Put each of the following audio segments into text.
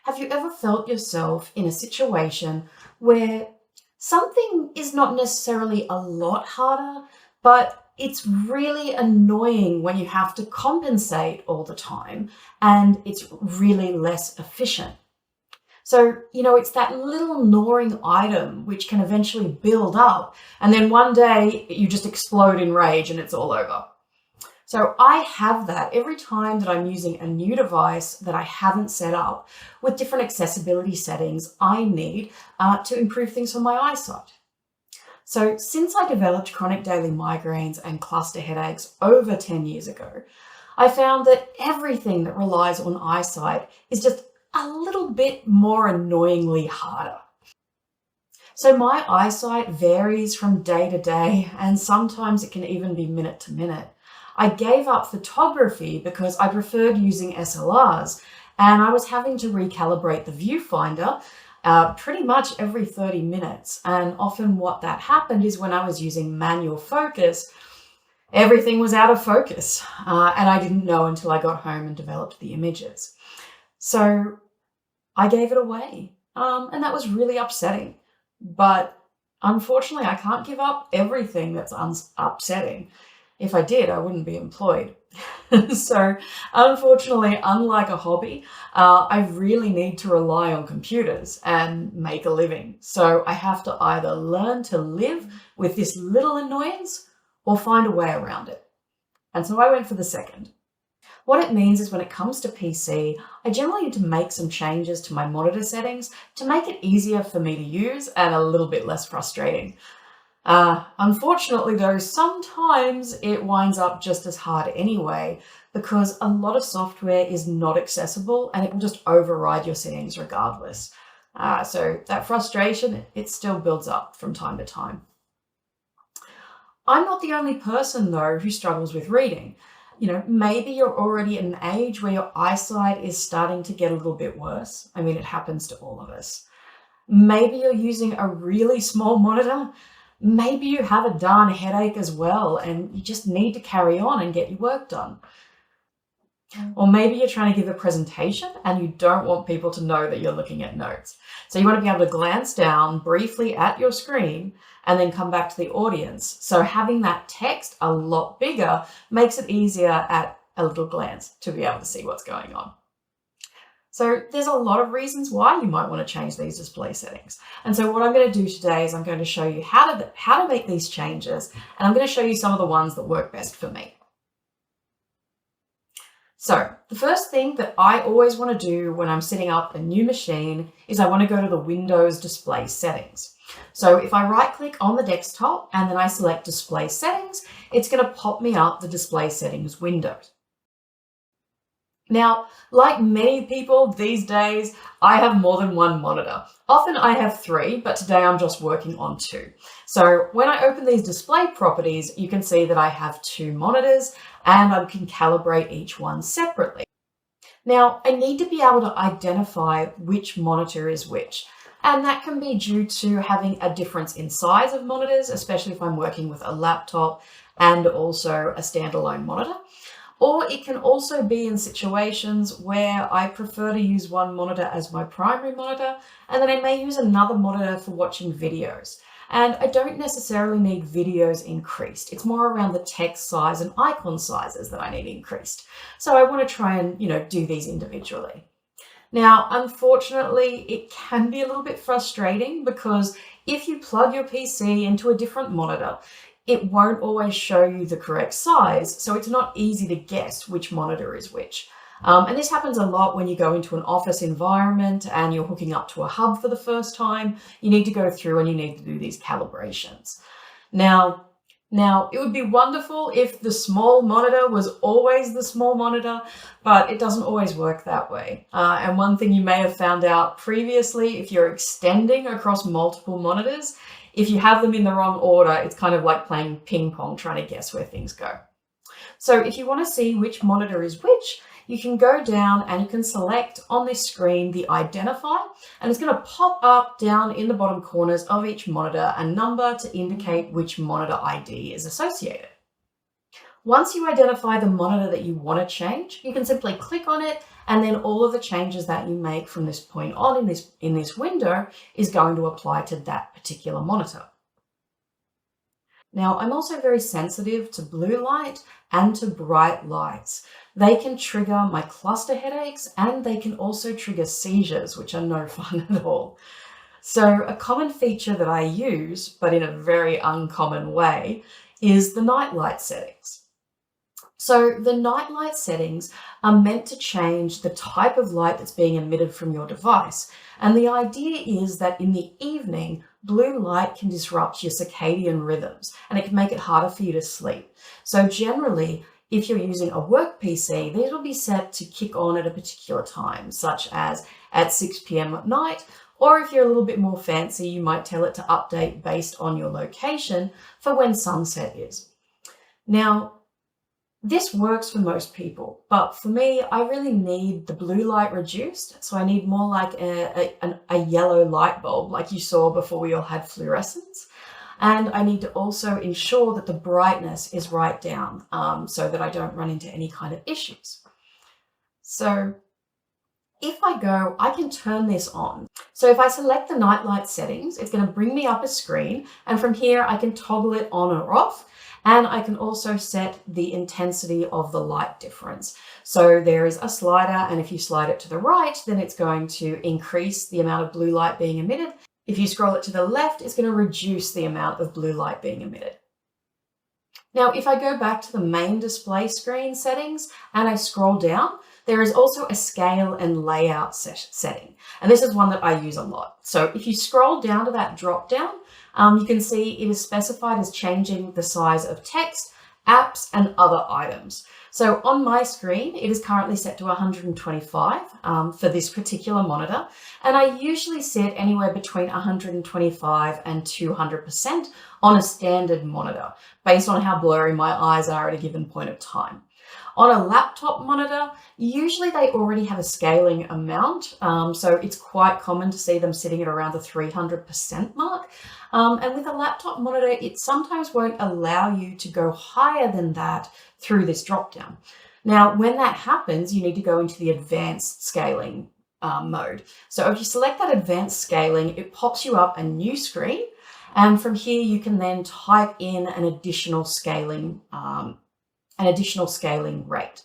Have you ever felt yourself in a situation where something is not necessarily a lot harder, but it's really annoying when you have to compensate all the time and it's really less efficient? So, it's that little gnawing item which can eventually build up, and then one day you just explode in rage and it's all over. So I have that every time that I'm using a new device that I haven't set up with different accessibility settings I need to improve things for my eyesight. So since I developed chronic daily migraines and cluster headaches over 10 years ago, I found that everything that relies on eyesight is just a little bit more annoyingly harder. So my eyesight varies from day to day, and sometimes it can even be minute to minute. I gave up photography because I preferred using SLRs, and I was having to recalibrate the viewfinder pretty much every 30 minutes. And often what that happened is when I was using manual focus, everything was out of focus, and I didn't know until I got home and developed the images. So I gave it away, and that was really upsetting. But unfortunately, I can't give up everything that's upsetting. If I did, I wouldn't be employed. So unfortunately, unlike a hobby, I really need to rely on computers and make a living. So I have to either learn to live with this little annoyance or find a way around it. And so I went for the second. What it means is when it comes to PC, I generally need to make some changes to my monitor settings to make it easier for me to use and a little bit less frustrating. Unfortunately though, sometimes it winds up just as hard anyway, because a lot of software is not accessible and it will just override your settings regardless. So that frustration, it still builds up from time to time. I'm not the only person though who struggles with reading. Maybe you're already at an age where your eyesight is starting to get a little bit worse. I mean, it happens to all of us. Maybe you're using a really small monitor. Maybe you have a darn headache as well, and you just need to carry on and get your work done. Or maybe you're trying to give a presentation and you don't want people to know that you're looking at notes. So you want to be able to glance down briefly at your screen and then come back to the audience. So having that text a lot bigger makes it easier at a little glance to be able to see what's going on. So there's a lot of reasons why you might want to change these display settings. And so what I'm going to do today is I'm going to show you how to make these changes, and I'm going to show you some of the ones that work best for me. So the first thing that I always want to do when I'm setting up a new machine is I want to go to the Windows display settings. So if I right click on the desktop and then I select display settings, it's going to pop me up the display settings window. Now, like many people these days, I have more than one monitor. Often I have 3, but today I'm just working on 2. So when I open these display properties, you can see that I have 2 monitors and I can calibrate each one separately. Now, I need to be able to identify which monitor is which. And that can be due to having a difference in size of monitors, especially if I'm working with a laptop and also a standalone monitor. Or it can also be in situations where I prefer to use one monitor as my primary monitor, and then I may use another monitor for watching videos. And I don't necessarily need videos increased. It's more around the text size and icon sizes that I need increased. So I want to try and, do these individually. Now, unfortunately, it can be a little bit frustrating because if you plug your PC into a different monitor, it won't always show you the correct size, so it's not easy to guess which monitor is which. And this happens a lot when you go into an office environment and you're hooking up to a hub for the first time. You need to go through and you need to do these calibrations. Now, it would be wonderful if the small monitor was always the small monitor, but it doesn't always work that way. And one thing you may have found out previously, if you're extending across multiple monitors, if you have them in the wrong order, it's kind of like playing ping pong, trying to guess where things go. So if you want to see which monitor is which, you can go down and you can select on this screen the identifier, and it's going to pop up down in the bottom corners of each monitor a number to indicate which monitor ID is associated. Once you identify the monitor that you want to change, you can simply click on it, and then all of the changes that you make from this point on in this window is going to apply to that particular monitor. Now, I'm also very sensitive to blue light and to bright lights. They can trigger my cluster headaches, and they can also trigger seizures, which are no fun at all. So a common feature that I use, but in a very uncommon way, is the nightlight settings. So the nightlight settings are meant to change the type of light that's being emitted from your device. And the idea is that in the evening, blue light can disrupt your circadian rhythms, and it can make it harder for you to sleep. So generally, if you're using a work PC, these will be set to kick on at a particular time, such as at 6 p.m. at night, or if you're a little bit more fancy, you might tell it to update based on your location for when sunset is. Now, this works for most people, but for me, I really need the blue light reduced. So I need more like a yellow light bulb like you saw before we all had fluorescents. And I need to also ensure that the brightness is right down so that I don't run into any kind of issues. So if I go, I can turn this on. So if I select the nightlight settings, it's going to bring me up a screen, and from here I can toggle it on or off. And I can also set the intensity of the light difference. So there is a slider, and if you slide it to the right, then it's going to increase the amount of blue light being emitted. If you scroll it to the left, it's going to reduce the amount of blue light being emitted. Now, if I go back to the main display screen settings and I scroll down, there is also a scale and layout setting. And this is one that I use a lot. So if you scroll down to that drop down, you can see it is specified as changing the size of text, apps, and other items. So on my screen, it is currently set to 125 for this particular monitor. And I usually set anywhere between 125 and 200% on a standard monitor, based on how blurry my eyes are at a given point of time. On a laptop monitor, usually they already have a scaling amount, so it's quite common to see them sitting at around the 300% mark. And with a laptop monitor, it sometimes won't allow you to go higher than that through this dropdown. Now, when that happens, you need to go into the advanced scaling mode. So if you select that advanced scaling, it pops you up a new screen, and from here you can then type in an additional scaling rate.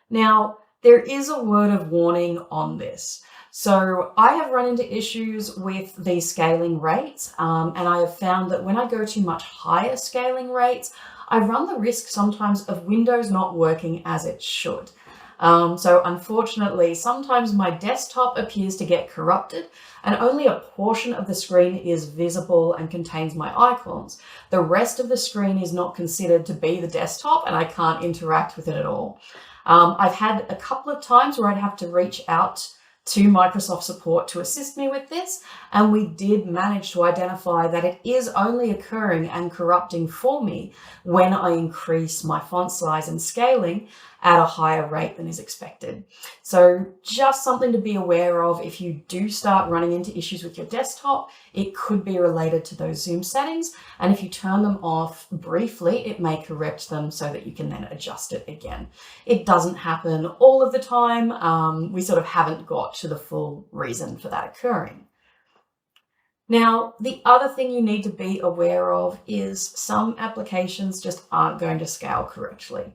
Now, there is a word of warning on this. So I have run into issues with these scaling rates, and I have found that when I go to much higher scaling rates, I run the risk sometimes of Windows not working as it should. So unfortunately, sometimes my desktop appears to get corrupted and only a portion of the screen is visible and contains my icons. The rest of the screen is not considered to be the desktop, and I can't interact with it at all. I've had a couple of times where I'd have to reach out to Microsoft support to assist me with this, and we did manage to identify that it is only occurring and corrupting for me when I increase my font size and scaling at a higher rate than is expected. So just something to be aware of if you do start running into issues with your desktop. It could be related to those zoom settings, and if you turn them off briefly, it may correct them so that you can then adjust it again. It doesn't happen all of the time. We sort of haven't got to the full reason for that occurring. Now, the other thing you need to be aware of is some applications just aren't going to scale correctly.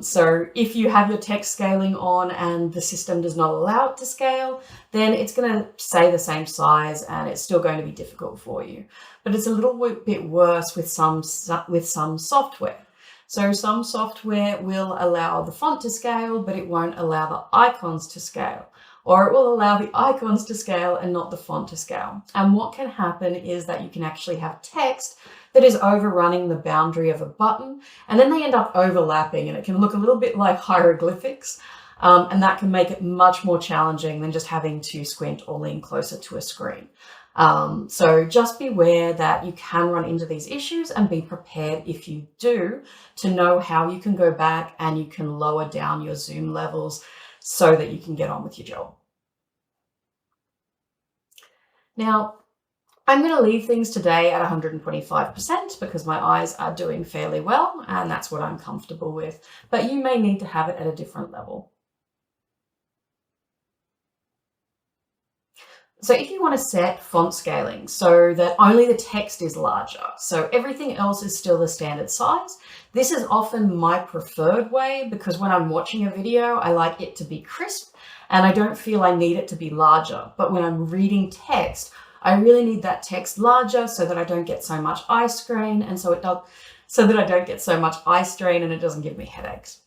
So if you have your text scaling on and the system does not allow it to scale, then it's going to stay the same size and it's still going to be difficult for you. But it's a little bit worse with some software. So some software will allow the font to scale, but it won't allow the icons to scale. Or it will allow the icons to scale and not the font to scale. And what can happen is that you can actually have text that is overrunning the boundary of a button, and then they end up overlapping, and it can look a little bit like hieroglyphics, and that can make it much more challenging than just having to squint or lean closer to a screen. So just beware that you can run into these issues, and be prepared if you do to know how you can go back and you can lower down your zoom levels so that you can get on with your job. Now, I'm going to leave things today at 125% because my eyes are doing fairly well and that's what I'm comfortable with. But you may need to have it at a different level. So if you want to set font scaling so that only the text is larger, so everything else is still the standard size, this is often my preferred way because when I'm watching a video, I like it to be crisp and I don't feel I need it to be larger. But when I'm reading text, I really need that text larger so that I don't get so much eye strain and so that I don't get so much eye strain and it doesn't give me headaches.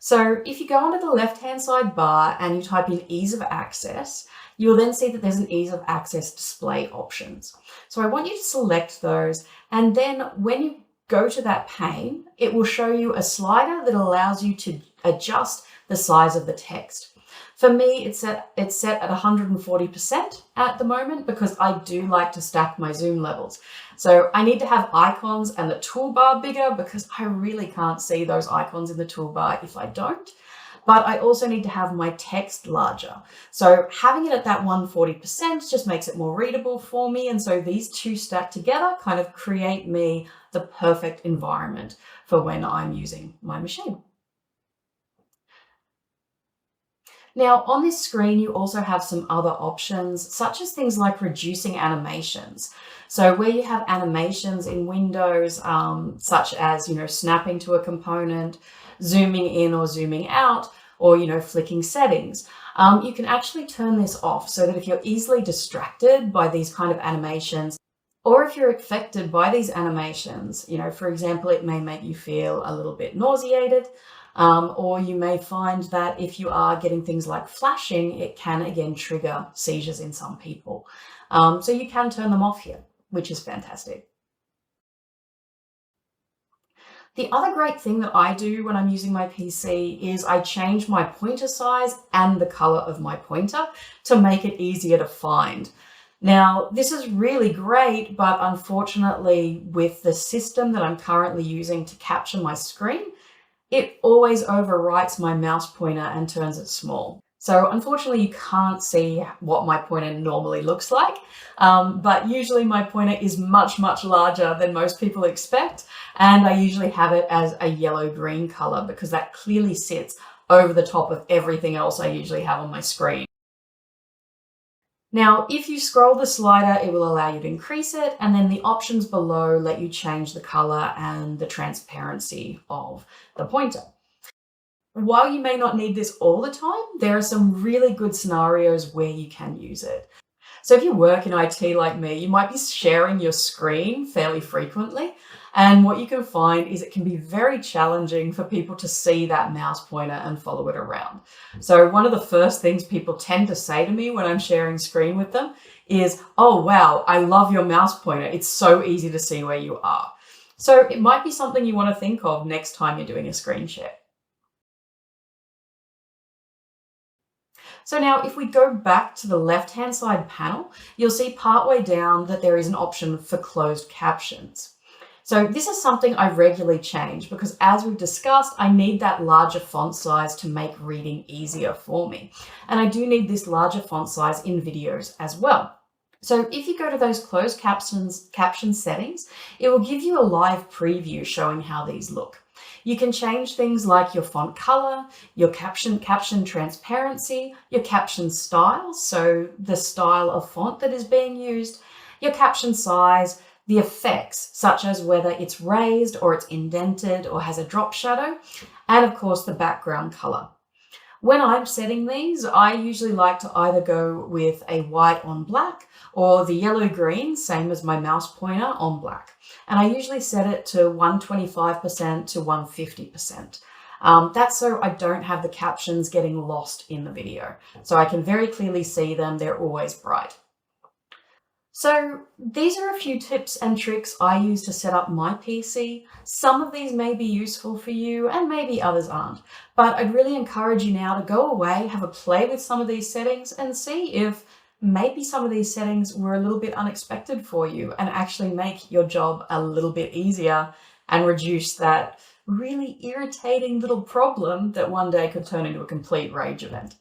So if you go onto the left-hand side bar and you type in ease of access, you'll then see that there's an ease of access display options. So I want you to select those, and then when you go to that pane, it will show you a slider that allows you to adjust the size of the text. For me, it's set at 140% at the moment because I do like to stack my zoom levels. So I need to have icons and the toolbar bigger because I really can't see those icons in the toolbar if I don't. But I also need to have my text larger. So having it at that 140% just makes it more readable for me. And so these two stacked together kind of create me the perfect environment for when I'm using my machine. Now on this screen, you also have some other options, such as things like reducing animations. So where you have animations in Windows, such as, snapping to a component, zooming in or zooming out, or, flicking settings, you can actually turn this off so that if you're easily distracted by these kind of animations, or if you're affected by these animations, for example, it may make you feel a little bit nauseated, or you may find that if you are getting things like flashing, it can again trigger seizures in some people. So you can turn them off here, which is fantastic. The other great thing that I do when I'm using my PC is I change my pointer size and the color of my pointer to make it easier to find. Now, this is really great, but unfortunately with the system that I'm currently using to capture my screen, it always overwrites my mouse pointer and turns it small. So unfortunately, you can't see what my pointer normally looks like, but usually my pointer is much, much larger than most people expect. And I usually have it as a yellow-green color because that clearly sits over the top of everything else I usually have on my screen. Now, if you scroll the slider, it will allow you to increase it, and then the options below let you change the color and the transparency of the pointer. While you may not need this all the time, there are some really good scenarios where you can use it. So if you work in IT like me, you might be sharing your screen fairly frequently. And what you can find is it can be very challenging for people to see that mouse pointer and follow it around. So one of the first things people tend to say to me when I'm sharing screen with them is, "Oh, wow, I love your mouse pointer. It's so easy to see where you are." So it might be something you want to think of next time you're doing a screen share. So now if we go back to the left-hand side panel, you'll see partway down that there is an option for closed captions. So this is something I regularly change because as we've discussed, I need that larger font size to make reading easier for me. And I do need this larger font size in videos as well. So if you go to those closed caption settings, it will give you a live preview showing how these look. You can change things like your font color, your caption transparency, your caption style, so the style of font that is being used, your caption size, the effects, such as whether it's raised or it's indented or has a drop shadow, and of course the background color. When I'm setting these, I usually like to either go with a white on black or the yellow-green, same as my mouse pointer, on black. And I usually set it to 125% to 150%. That's so I don't have the captions getting lost in the video. So I can very clearly see them, they're always bright. So these are a few tips and tricks I use to set up my PC. Some of these may be useful for you and maybe others aren't, but I'd really encourage you now to go away, have a play with some of these settings and see if maybe some of these settings were a little bit unexpected for you and actually make your job a little bit easier and reduce that really irritating little problem that one day could turn into a complete rage event.